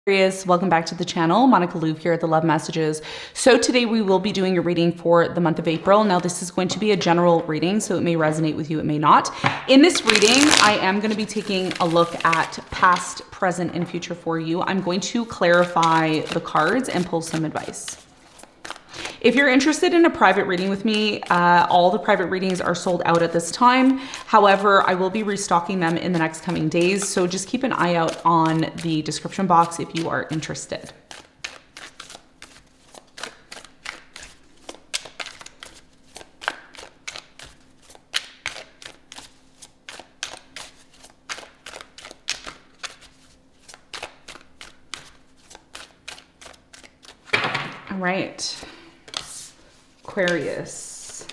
Welcome back to the channel. Monica Louv here at the Love Messages. So today we will be doing a reading for the month of April. Now this is going to be a general reading, so it may resonate with you, it may not. In this reading, I am going to be taking a look at past, present, and future for you. I'm going to clarify the cards and pull some advice. If you're interested in a private reading with me, all the private readings are sold out at this time. However, I will be restocking them in the next coming days. So just keep an eye out on the description box if you are interested. All right. Aquarius.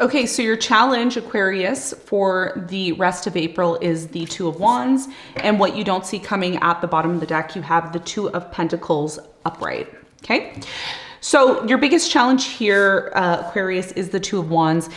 Okay, so your challenge, Aquarius, for the rest of April is the Two of Wands. And what you don't see coming at the bottom of the deck, you have the Two of Pentacles upright, okay? So your biggest challenge here, Aquarius, is the Two of Wands.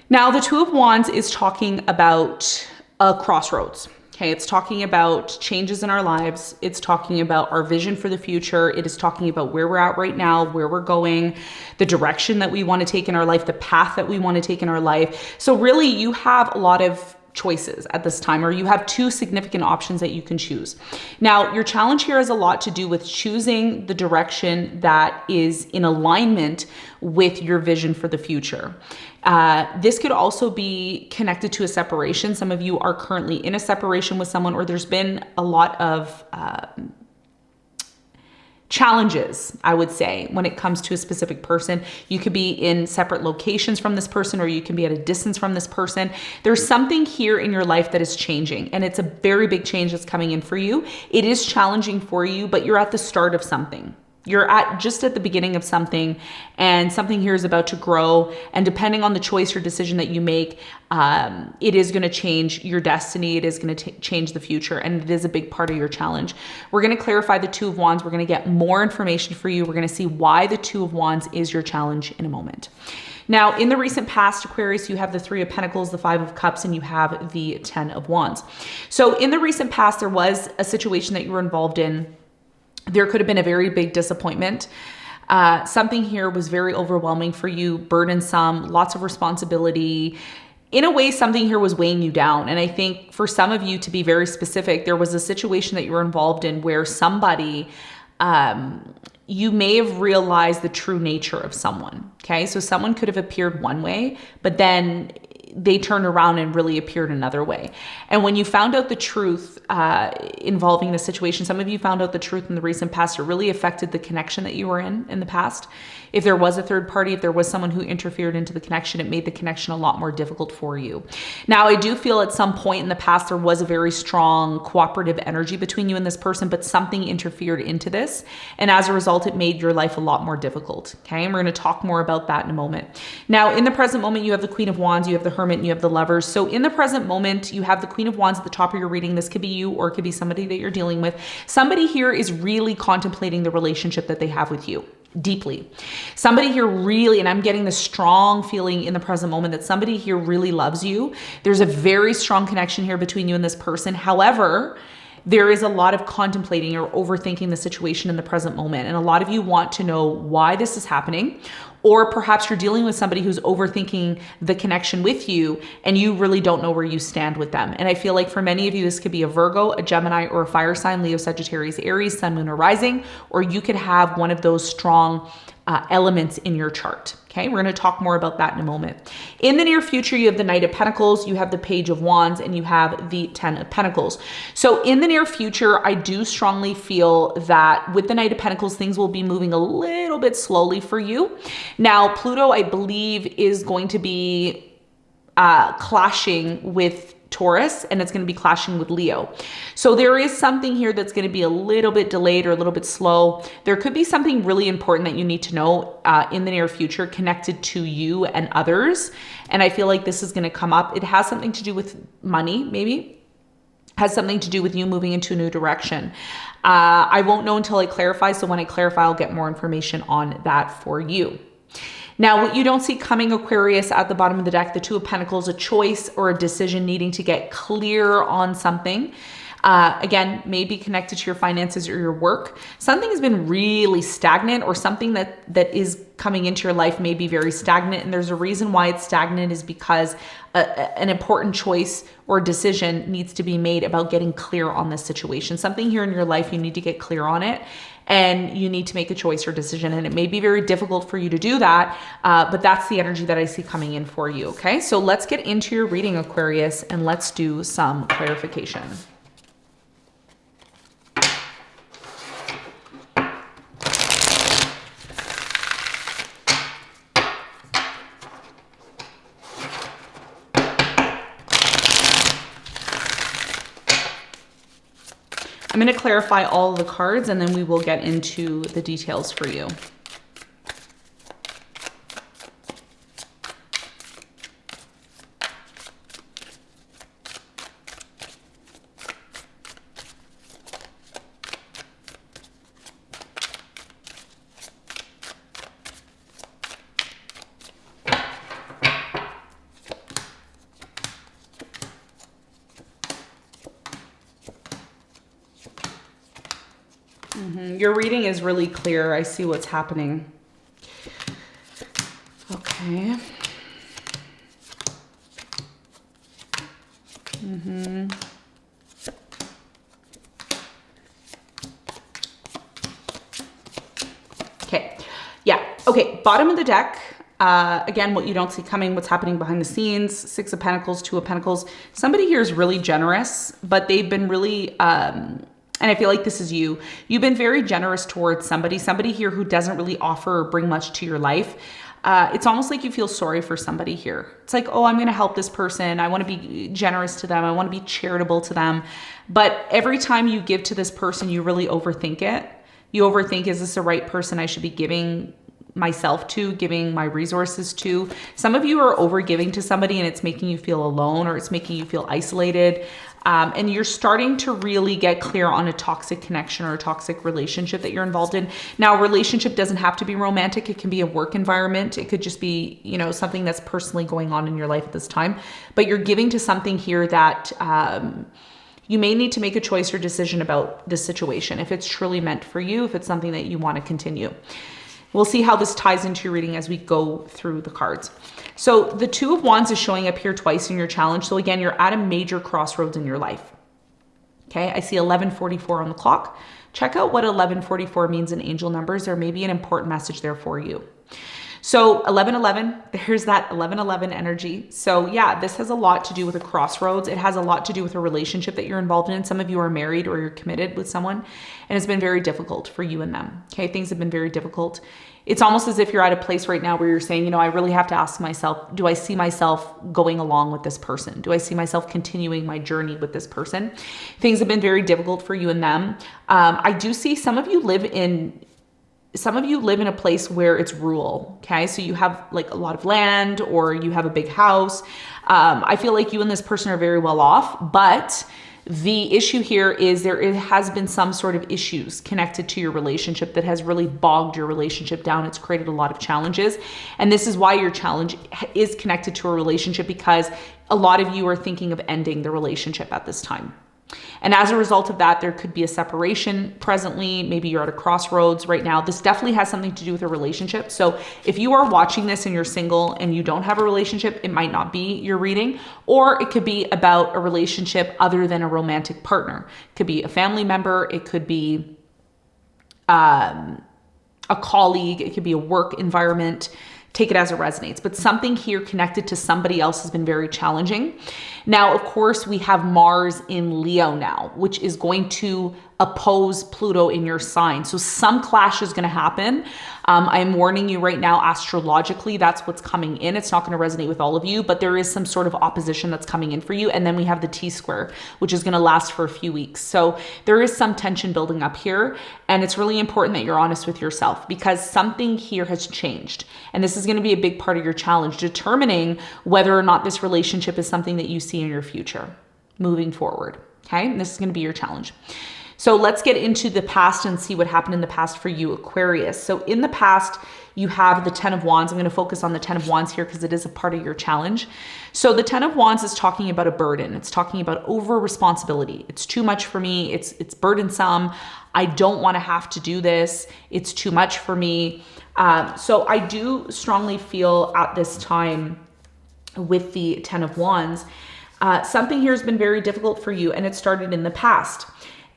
Now, the Two of Wands is talking about a crossroads. Okay, it's talking about changes in our lives. It's talking about our vision for the future. It is talking about where we're at right now, where we're going, the direction that we want to take in our life, the path that we want to take in our life. So really, you have a lot of choices at this time, or you have two significant options that you can choose. Now, your challenge here has a lot to do with choosing the direction that is in alignment with your vision for the future. This could also be connected to a separation. Some of you are currently in a separation with someone, or there's been a lot of challenges, I would say, when it comes to a specific person. You could be in separate locations from this person, or you can be at a distance from this person. There's something here in your life that is changing, and it's a very big change that's coming in for you. It is challenging for you, but you're at the start of something. You're just at the beginning of something, and something here is about to grow. And depending on the choice or decision that you make, it is going to change your destiny. It is going to change the future, and it is a big part of your challenge. We're going to clarify the Two of Wands. We're going to get more information for you. We're going to see why the Two of Wands is your challenge in a moment. Now, in the recent past, Aquarius, you have the Three of Pentacles, the Five of Cups, and you have the Ten of Wands. So in the recent past, there was a situation that you were involved in. There could have been a very big disappointment. Something here was very overwhelming for you, burdensome, lots of responsibility. In a way, something here was weighing you down. And I think for some of you, to be very specific, there was a situation that you were involved in where somebody, you may have realized the true nature of someone, okay? So someone could have appeared one way, but then they turned around and really appeared another way. And when you found out the truth involving the situation, some of you found out the truth in the recent past, it really affected the connection that you were in the past. If there was a third party, if there was someone who interfered into the connection, it made the connection a lot more difficult for you. Now, I do feel at some point in the past, there was a very strong cooperative energy between you and this person, but something interfered into this. And as a result, it made your life a lot more difficult. Okay. And we're going to talk more about that in a moment. Now, in the present moment, you have the Queen of Wands, you have the Hermit, and you have the Lovers. So in the present moment, you have the Queen of Wands at the top of your reading. This could be you, or it could be somebody that you're dealing with. Somebody here is really contemplating the relationship that they have with you deeply. Somebody here really, and I'm getting the strong feeling in the present moment that somebody here really loves you. There's a very strong connection here between you and this person. However, there is a lot of contemplating or overthinking the situation in the present moment. And a lot of you want to know why this is happening, or perhaps you're dealing with somebody who's overthinking the connection with you and you really don't know where you stand with them. And I feel like for many of you, this could be a Virgo, a Gemini, or a fire sign, Leo, Sagittarius, Aries, Sun, Moon, or Rising, or you could have one of those strong elements in your chart. Okay, we're going to talk more about that in a moment. In the near future, you have the Knight of Pentacles, you have the Page of Wands, and you have the Ten of Pentacles. So in the near future, I do strongly feel that with the Knight of Pentacles, things will be moving a little bit slowly for you. Now, Pluto, I believe, is going to be clashing with Taurus, and it's going to be clashing with Leo. So there is something here that's going to be a little bit delayed or a little bit slow. There could be something really important that you need to know in the near future connected to you and others. And I feel like this is going to come up. It has something to do with money, maybe. Has something to do with you moving into a new direction. I won't know until I clarify. So when I clarify, I'll get more information on that for you. Now, what you don't see coming, Aquarius, at the bottom of the deck, the Two of Pentacles, a choice or a decision needing to get clear on something. Again, maybe connected to your finances or your work. Something has been really stagnant, or something that is coming into your life may be very stagnant. And there's a reason why it's stagnant, is because an important choice or decision needs to be made about getting clear on this situation. Something here in your life, you need to get clear on it, and you need to make a choice or decision. And it may be very difficult for you to do that, but that's the energy that I see coming in for you. Okay, so let's get into your reading, Aquarius, and let's do some clarification. I'm going to clarify all the cards, and then we will get into the details for you. Your reading is really clear. I see what's happening. Okay. Okay. Yeah. Okay. Bottom of the deck. Again, what you don't see coming, what's happening behind the scenes. Six of Pentacles, Two of Pentacles. Somebody here is really generous, but they've been really, and I feel like this is you. You've been very generous towards somebody here who doesn't really offer or bring much to your life. It's almost like you feel sorry for somebody here. It's like, oh, I'm going to help this person. I want to be generous to them. I want to be charitable to them. But every time you give to this person, you really overthink it. You overthink, is this the right person I should be giving myself to, giving my resources to? Some of you are over giving to somebody, and it's making you feel alone, or it's making you feel isolated. And you're starting to really get clear on a toxic connection or a toxic relationship that you're involved in. Now, a relationship doesn't have to be romantic. It can be a work environment. It could just be, you know, something that's personally going on in your life at this time. But you're giving to something here that you may need to make a choice or decision about this situation, if it's truly meant for you, if it's something that you want to continue. We'll see how this ties into your reading as we go through the cards. So the Two of Wands is showing up here twice in your challenge. So again, you're at a major crossroads in your life. Okay, I see 11:44 on the clock. Check out what 11:44 means in angel numbers. There may be an important message there for you. So 11:11, there's that 11:11 energy. So yeah, this has a lot to do with a crossroads. It has a lot to do with a relationship that you're involved in. Some of you are married or you're committed with someone, and it's been very difficult for you and them. Okay, things have been very difficult. It's almost as if you're at a place right now where you're saying, you know, I really have to ask myself, do I see myself going along with this person? Do I see myself continuing my journey with this person? Things have been very difficult for you and them. I do see some of you live in a place where it's rural. Okay, so you have like a lot of land, or you have a big house. I feel like you and this person are very well off, but the issue here is there has been some sort of issues connected to your relationship that has really bogged your relationship down. It's created a lot of challenges. And this is why your challenge is connected to a relationship, because a lot of you are thinking of ending the relationship at this time. And as a result of that, there could be a separation presently. Maybe you're at a crossroads right now. This definitely has something to do with a relationship. So if you are watching this and you're single and you don't have a relationship, it might not be your reading, or it could be about a relationship other than a romantic partner. It could be a family member. It could be a colleague. It could be a work environment. Take it as it resonates, but something here connected to somebody else has been very challenging. Now, of course, we have Mars in Leo now, which is going to oppose Pluto in your sign. So some clash is going to happen. I'm warning you right now, astrologically, that's what's coming in. It's not going to resonate with all of you, but there is some sort of opposition that's coming in for you. And then we have the T-square, which is going to last for a few weeks. So there is some tension building up here. And it's really important that you're honest with yourself, because something here has changed. And this is going to be a big part of your challenge, determining whether or not this relationship is something that you see in your future moving forward. Okay, and this is going to be your challenge. So let's get into the past and see what happened in the past for you, Aquarius. So in the past, you have the 10 of Wands. I'm going to focus on the 10 of Wands here because it is a part of your challenge. So the 10 of Wands is talking about a burden. It's talking about over responsibility. It's too much for me. It's burdensome. I don't want to have to do this. It's too much for me. So I do strongly feel at this time with the 10 of Wands, something here has been very difficult for you, and it started in the past.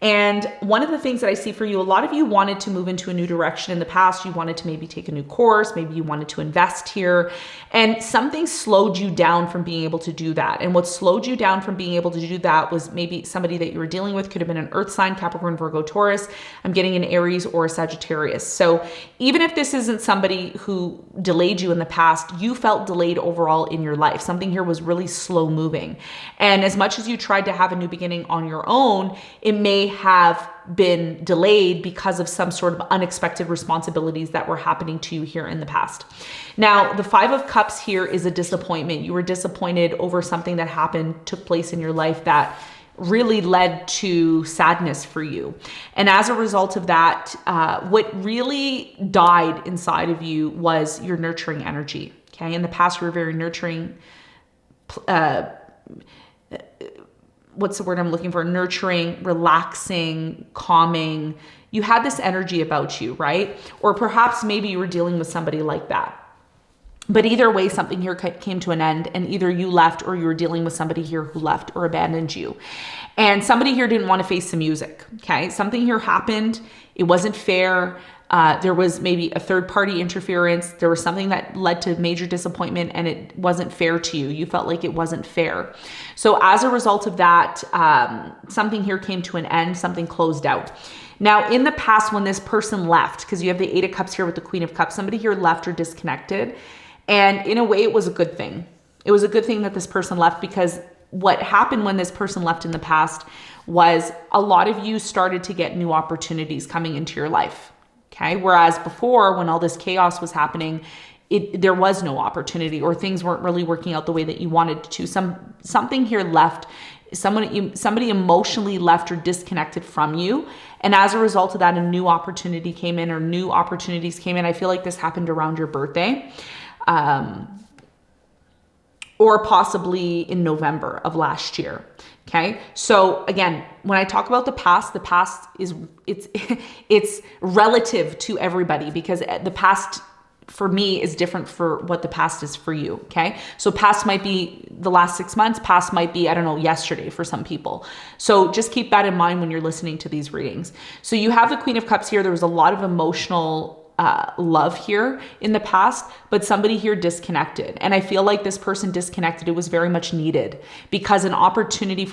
And one of the things that I see for you, a lot of you wanted to move into a new direction in the past. You wanted to maybe take a new course. Maybe you wanted to invest here, and something slowed you down from being able to do that. And what slowed you down from being able to do that was maybe somebody that you were dealing with. Could have been an earth sign, Capricorn, Virgo, Taurus. I'm getting an Aries or a Sagittarius. So even if this isn't somebody who delayed you in the past, you felt delayed overall in your life. Something here was really slow moving. And as much as you tried to have a new beginning on your own, it may have been delayed because of some sort of unexpected responsibilities that were happening to you here in the past. Now, the 5 of Cups here is a disappointment. You were disappointed over something that took place in your life that really led to sadness for you. And as a result of that, what really died inside of you was your nurturing energy. Okay. In the past, you were very nurturing, what's the word I'm looking for? Nurturing, relaxing, calming. You had this energy about you, right? Or perhaps maybe you were dealing with somebody like that. But either way, something here came to an end, and either you left or you were dealing with somebody here who left or abandoned you. And somebody here didn't want to face the music, okay? Something here happened. It wasn't fair. There was maybe a third party interference. There was something that led to major disappointment, and it wasn't fair to you. You felt like it wasn't fair. So as a result of that, something here came to an end, something closed out. Now, in the past, when this person left, because you have the 8 of Cups here with the Queen of Cups, somebody here left or disconnected. And in a way, it was a good thing. It was a good thing that this person left, because what happened when this person left in the past was a lot of you started to get new opportunities coming into your life. Okay. Whereas before, when all this chaos was happening, there was no opportunity, or things weren't really working out the way that you wanted to. Something here left. Somebody emotionally left or disconnected from you. And as a result of that, a new opportunity came in, or new opportunities came in. I feel like this happened around your birthday. Or possibly in November of last year. Okay. So again, when I talk about the past is, it's relative to everybody, because the past for me is different for what the past is for you. Okay. So past might be the last 6 months. Past might be, I don't know, yesterday for some people. So just keep that in mind when you're listening to these readings. So you have the Queen of Cups here. There was a lot of emotional love here in the past, but somebody here disconnected. And I feel like this person disconnected. It was very much needed, because an opportunity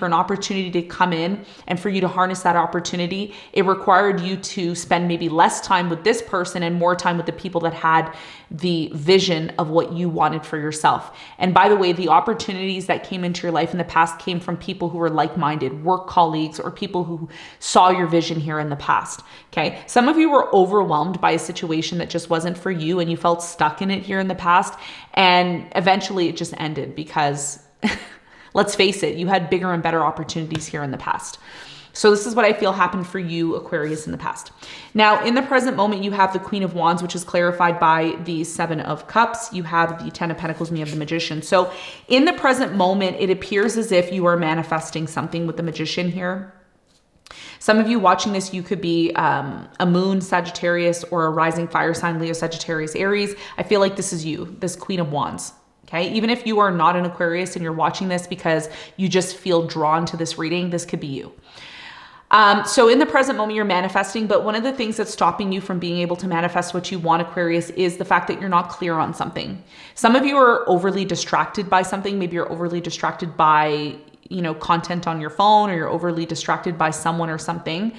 to come in and for you to harness that opportunity, it required you to spend maybe less time with this person and more time with the people that had the vision of what you wanted for yourself. And by the way, the opportunities that came into your life in the past came from people who were like-minded, work colleagues, or people who saw your vision here in the past. Okay. Some of you were overwhelmed by a situation that just wasn't for you, and you felt stuck in it here in the past. And eventually it just ended because let's face it, you had bigger and better opportunities here in the past. So this is what I feel happened for you, Aquarius, in the past. Now, in the present moment, you have the Queen of Wands, which is clarified by the 7 of Cups. You have the 10 of Pentacles, and you have the Magician. So in the present moment, it appears as if you are manifesting something with the Magician here. Some of you watching this, you could be a moon Sagittarius or a rising fire sign, Leo, Sagittarius, Aries. I feel like this is you, this Queen of Wands. Okay. Even if you are not an Aquarius and you're watching this because you just feel drawn to this reading, this could be you. So in the present moment, you're manifesting, but one of the things that's stopping you from being able to manifest what you want, Aquarius, is the fact that you're not clear on something. Some of you are overly distracted by something. Maybe you're overly distracted by, content on your phone, or you're overly distracted by someone or something.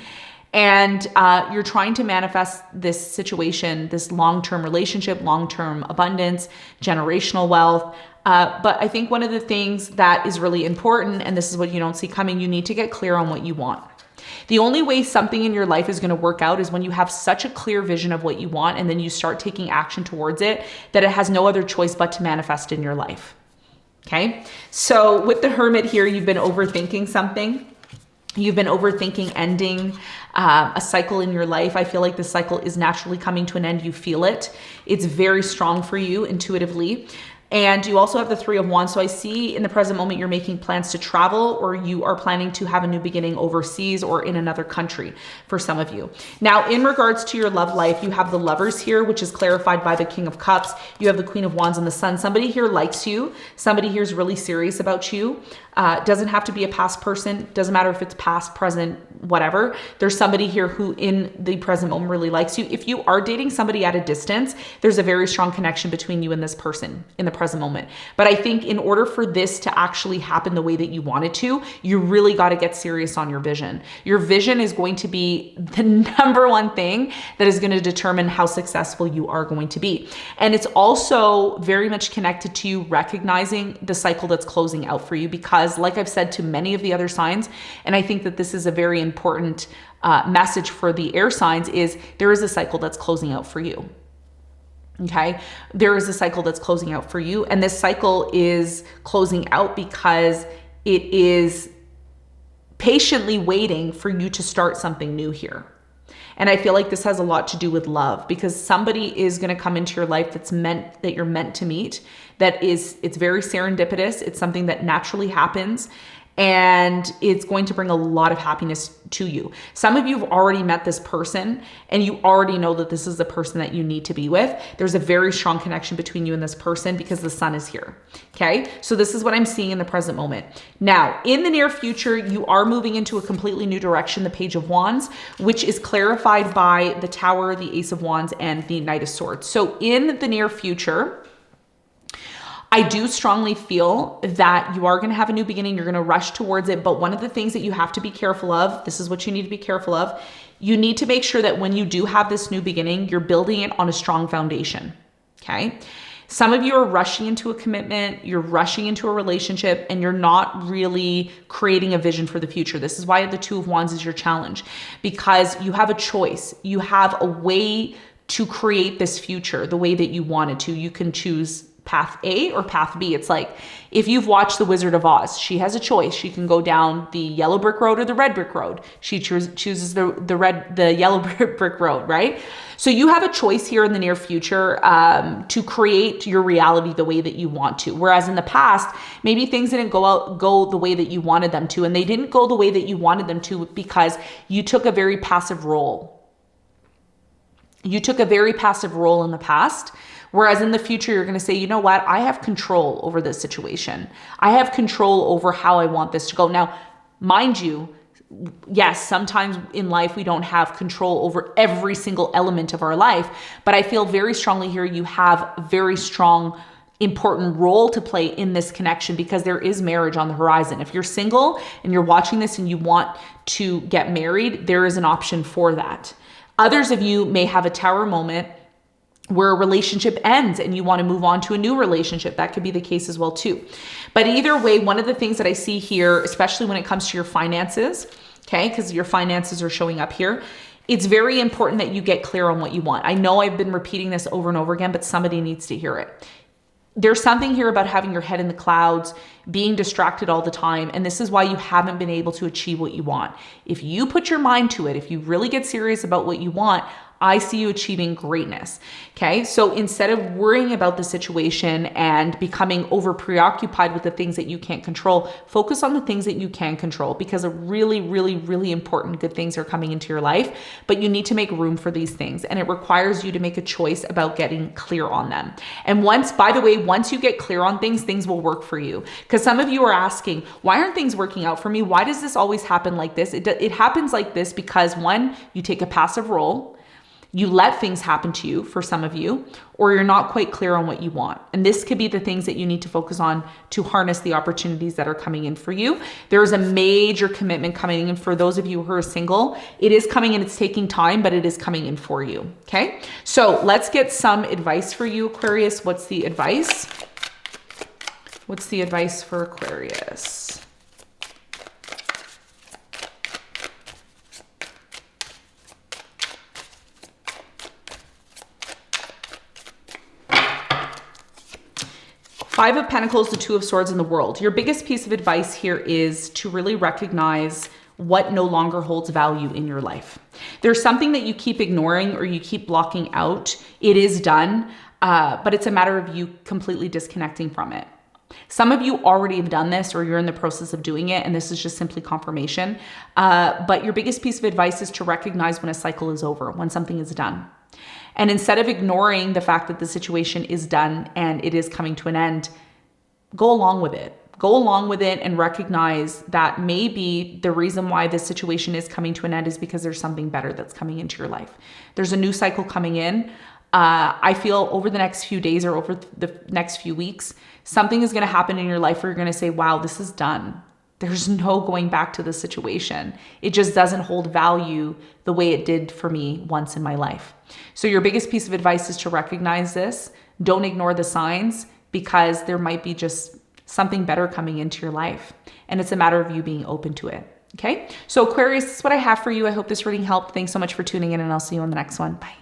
And you're trying to manifest this situation, this long-term relationship, long-term abundance, generational wealth. But I think one of the things that is really important, and this is what you don't see coming, you need to get clear on what you want. The only way something in your life is going to work out is when you have such a clear vision of what you want, and then you start taking action towards it, that it has no other choice but to manifest in your life. Okay. So with the Hermit here, you've been overthinking something. You've been overthinking ending a cycle in your life. I feel like this cycle is naturally coming to an end. You feel it. It's very strong for you intuitively. And you also have the Three of Wands. So I see in the present moment, you're making plans to travel, or you are planning to have a new beginning overseas or in another country for some of you. Now, in regards to your love life, you have the Lovers here, which is clarified by the King of Cups. You have the Queen of Wands and the Sun. Somebody here likes you. Somebody here is really serious about you. Doesn't have to be a past person. Doesn't matter if it's past, present, whatever. There's somebody here who in the present moment really likes you. If you are dating somebody at a distance, there's a very strong connection between you and this person in the present moment. But I think in order for this to actually happen the way that you want it to, you really got to get serious on your vision. Your vision is going to be the number one thing that is going to determine how successful you are going to be. And it's also very much connected to you recognizing the cycle that's closing out for you, because like I've said to many of the other signs, and I think that this is a very important message for the air signs, is there is a cycle that's closing out for you. Okay, there is a cycle that's closing out for you, and this cycle is closing out because it is patiently waiting for you to start something new here. And I feel like this has a lot to do with love, because somebody is going to come into your life that you're meant to meet. It's very serendipitous. It's something that naturally happens, and it's going to bring a lot of happiness to you. Some of you have already met this person and you already know that this is the person that you need to be with. There's a very strong connection between you and this person because the Sun is here. Okay. So this is what I'm seeing in the present moment. Now, in the near future, you are moving into a completely new direction, the Page of Wands, which is clarified by the Tower, the Ace of Wands, and the Knight of Swords. So in the near future, I do strongly feel that you are going to have a new beginning. You're going to rush towards it. But one of the things that you have to be careful of, this is what you need to be careful of. You need to make sure that when you do have this new beginning, you're building it on a strong foundation. Okay. Some of you are rushing into a commitment, you're rushing into a relationship, and you're not really creating a vision for the future. This is why the Two of Wands is your challenge, because you have a choice. You have a way to create this future the way that you want it to. You can choose path A or path B. It's like if you've watched The Wizard of Oz, she has a choice. She can go down the yellow brick road or the red brick road. She chooses the yellow brick road, right? So you have a choice here in the near future to create your reality the way that you want to. Whereas in the past, maybe things didn't go the way that you wanted them to, and they didn't go the way that you wanted them to because you took a very passive role. You took a very passive role in the past. Whereas in the future, you're going to say, you know what? I have control over this situation. I have control over how I want this to go. Now, mind you, yes, sometimes in life, we don't have control over every single element of our life, but I feel very strongly here you have a very strong, important role to play in this connection because there is marriage on the horizon. If you're single and you're watching this and you want to get married, there is an option for that. Others of you may have a Tower moment where a relationship ends and you want to move on to a new relationship. That could be the case as well too. But either way, one of the things that I see here, especially when it comes to your finances, okay, because your finances are showing up here, it's very important that you get clear on what you want. I know I've been repeating this over and over again, but somebody needs to hear it. There's something here about having your head in the clouds, being distracted all the time, and this is why you haven't been able to achieve what you want. If you put your mind to it, if you really get serious about what you want, I see you achieving greatness. Okay. So instead of worrying about the situation and becoming over preoccupied with the things that you can't control, focus on the things that you can control, because a really, really, really important good things are coming into your life, but you need to make room for these things. And it requires you to make a choice about getting clear on them. And by the way, once you get clear on things, things will work for you. Because some of you are asking, why aren't things working out for me? Why does this always happen like this? It happens like this because one, you take a passive role. You let things happen to you for some of you, or you're not quite clear on what you want. And this could be the things that you need to focus on to harness the opportunities that are coming in for you. There's a major commitment coming in for those of you who are single. It is coming in, it's taking time, but it is coming in for you. Okay. So let's get some advice for you, Aquarius. What's the advice? What's the advice for Aquarius? Five of Pentacles, the Two of Swords, in the World. Your biggest piece of advice here is to really recognize what no longer holds value in your life. There's something that you keep ignoring or you keep blocking out. It is done, but it's a matter of you completely disconnecting from it. Some of you already have done this or you're in the process of doing it, and this is just simply confirmation. But your biggest piece of advice is to recognize when a cycle is over, when something is done. And instead of ignoring the fact that the situation is done and it is coming to an end, go along with it. Go along with it and recognize that maybe the reason why this situation is coming to an end is because there's something better that's coming into your life. There's a new cycle coming in. I feel over the next few days or over the next few weeks, something is going to happen in your life where you're going to say, wow, this is done. There's no going back to the situation. It just doesn't hold value the way it did for me once in my life. So your biggest piece of advice is to recognize this. Don't ignore the signs, because there might be just something better coming into your life. And it's a matter of you being open to it. Okay. So Aquarius, this is what I have for you. I hope this reading helped. Thanks so much for tuning in, and I'll see you on the next one. Bye.